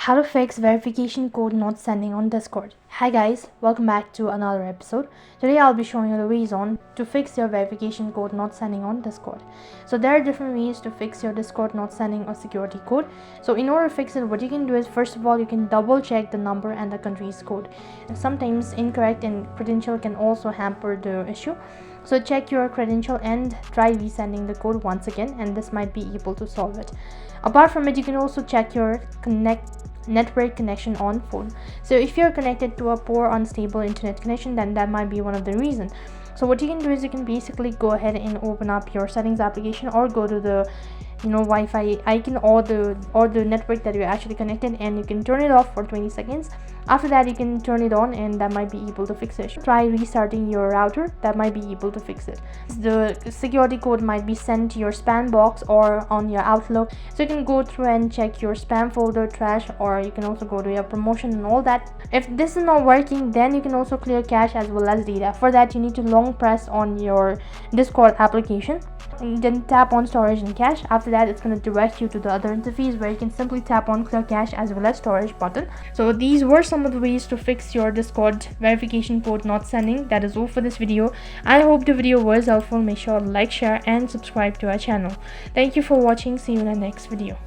How to fix verification code not sending on Discord. Hi guys, welcome back to another episode. Today I'll be showing you the ways on to fix your verification code not sending on Discord. So there are different ways to fix your Discord not sending a security code. So in order to fix it, what you can do is, first of all, you can double check the number and the country's code. And sometimes incorrect and credential can also hamper the issue. So check your credential and try resending the code once again, and this might be able to solve it. Apart from it, you can also check your network connection on phone. So if you're connected to a poor unstable internet connection, then that might be one of the reasons. So what you can do is you can basically go ahead and open up your settings application, or go to the Wi-Fi icon or the network that you're actually connected, and you can turn it off for 20 seconds. After that, you can turn it on, and that might be able to fix it. Try restarting your router, that might be able to fix it. The security code might be sent to your spam box or on your Outlook, so you can go through and check your spam folder, trash, or you can also go to your promotion and all that. If this is not working, then you can also clear cache as well as data. For that, you need to long press on your Discord application and then tap on storage and cache. After that, it's going to direct you to the other interface where you can simply tap on clear cache as well as storage button. So these were some of the ways to fix your Discord verification code not sending. That is all for this video. I hope the video was helpful. Make sure to like, share and subscribe to our channel. Thank you for watching. See you in the next video.